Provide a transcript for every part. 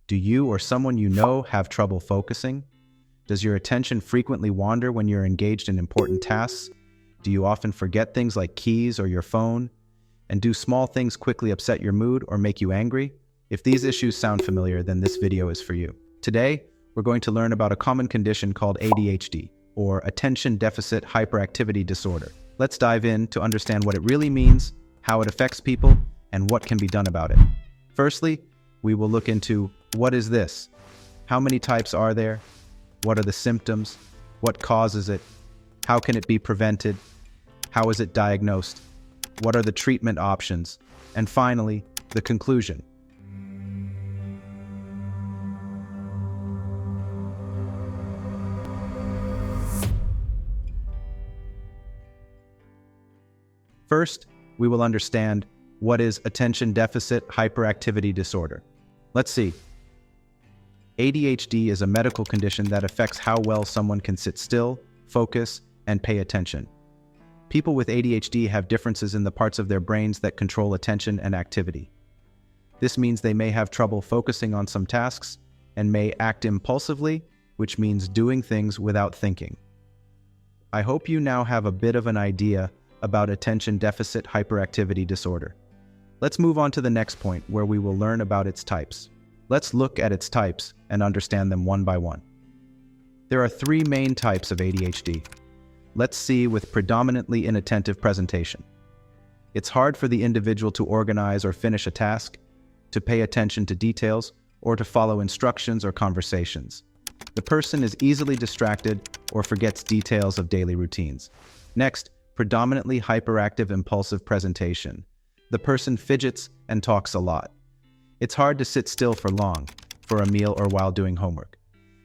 Do you or someone you know have trouble focusing? Does your attention frequently wander when you're engaged in important tasks? Do you often forget things like keys or your phone? And do small things quickly upset your mood or make you angry? If these issues sound familiar, then this video is for you. Today, we're going to learn about a common condition called ADHD, or Attention Deficit Hyperactivity Disorder. Let's dive in to understand what it really means, how it affects people, and what can be done about it. Firstly, we will look into what is this? How many types are there? What are the symptoms? What causes it? How can it be prevented? How is it diagnosed? What are the treatment options? And finally, the conclusion. First, we will understand what is attention deficit hyperactivity disorder. Let's see. ADHD is a medical condition that affects how well someone can sit still, focus, and pay attention. People with ADHD have differences in the parts of their brains that control attention and activity. This means they may have trouble focusing on some tasks and may act impulsively, which means doing things without thinking. I hope you now have a bit of an idea about attention deficit hyperactivity disorder. Let's move on to the next point, where we will learn about its types. Let's look at its types and understand them one by one. There are three main types of ADHD. Let's see with predominantly inattentive presentation. It's hard for the individual to organize or finish a task, to pay attention to details, or to follow instructions or conversations. The person is easily distracted or forgets details of daily routines. Next, predominantly hyperactive-impulsive presentation. The person fidgets and talks a lot. It's hard to sit still for long, for a meal or while doing homework.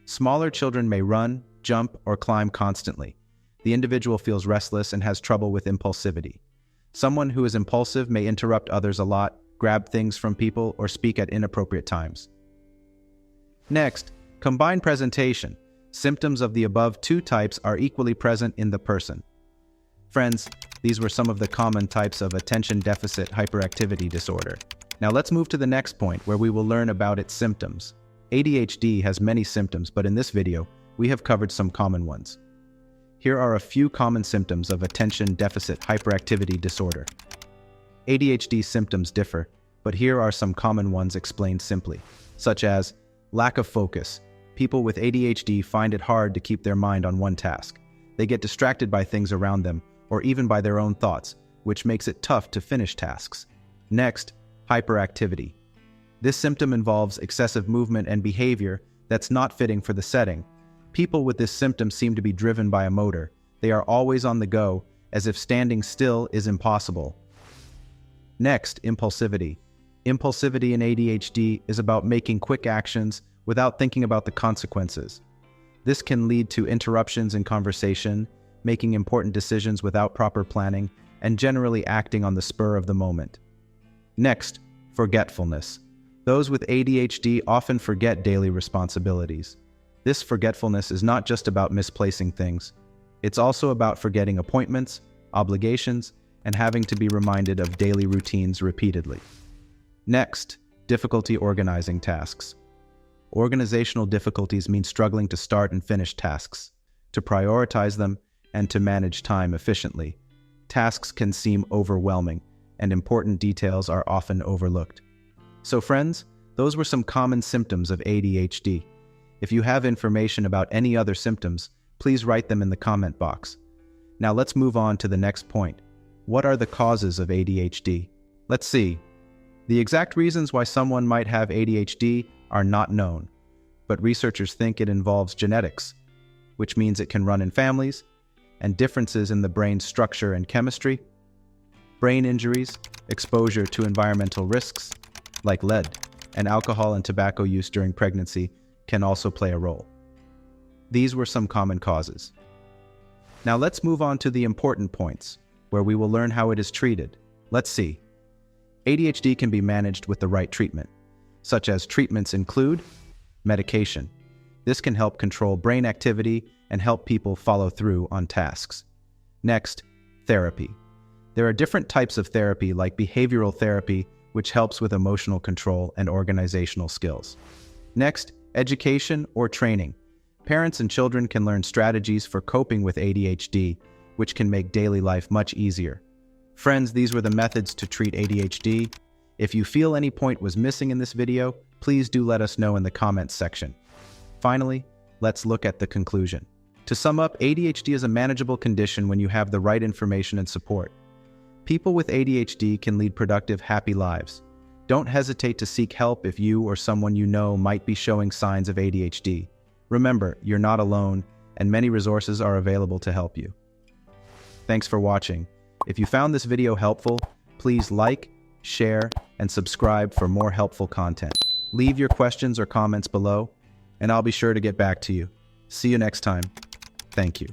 Smaller children may run, jump, or climb constantly. The individual feels restless and has trouble with impulsivity. Someone who is impulsive may interrupt others a lot, grab things from people, or speak at inappropriate times. Next, combined presentation. Symptoms of the above two types are equally present in the person. Friends, these were some of the common types of attention deficit hyperactivity disorder. Now let's move to the next point, where we will learn about its symptoms. ADHD has many symptoms, but in this video, we have covered some common ones. Here are a few common symptoms of attention deficit hyperactivity disorder. ADHD symptoms differ, but here are some common ones explained simply, such as lack of focus. People with ADHD find it hard to keep their mind on one task. They get distracted by things around them, or even by their own thoughts, which makes it tough to finish tasks. Next, hyperactivity. This symptom involves excessive movement and behavior that's not fitting for the setting. People with this symptom seem to be driven by a motor. They are always on the go, as if standing still is impossible. Next, impulsivity. Impulsivity in ADHD is about making quick actions without thinking about the consequences. This can lead to interruptions in conversation, making important decisions without proper planning, and generally acting on the spur of the moment. Next, forgetfulness. Those with ADHD often forget daily responsibilities. This forgetfulness is not just about misplacing things. It's also about forgetting appointments, obligations, and having to be reminded of daily routines repeatedly. Next, difficulty organizing tasks. Organizational difficulties mean struggling to start and finish tasks, to prioritize them, and to manage time efficiently. Tasks can seem overwhelming, and important details are often overlooked. So friends, those were some common symptoms of ADHD. If you have information about any other symptoms, please write them in the comment box. Now let's move on to the next point. What are the causes of ADHD? Let's see. The exact reasons why someone might have ADHD are not known, but researchers think it involves genetics, which means it can run in families, and differences in the brain's structure and chemistry. Brain injuries, exposure to environmental risks, like lead, and alcohol and tobacco use during pregnancy can also play a role. These were some common causes. Now let's move on to the important points, where we will learn how it is treated. Let's see. ADHD can be managed with the right treatment, such as treatments include medication. This can help control brain activity and help people follow through on tasks. Next, therapy. There are different types of therapy, like behavioral therapy, which helps with emotional control and organizational skills. Next, education or training. Parents and children can learn strategies for coping with ADHD, which can make daily life much easier. Friends, these were the methods to treat ADHD. If you feel any point was missing in this video, please do let us know in the comments section. Finally, let's look at the conclusion. To sum up, ADHD is a manageable condition when you have the right information and support. People with ADHD can lead productive, happy lives. Don't hesitate to seek help if you or someone you know might be showing signs of ADHD. Remember, you're not alone, and many resources are available to help you. Thanks for watching. If you found this video helpful, please like, share, and subscribe for more helpful content. Leave your questions or comments below, and I'll be sure to get back to you. See you next time. Thank you.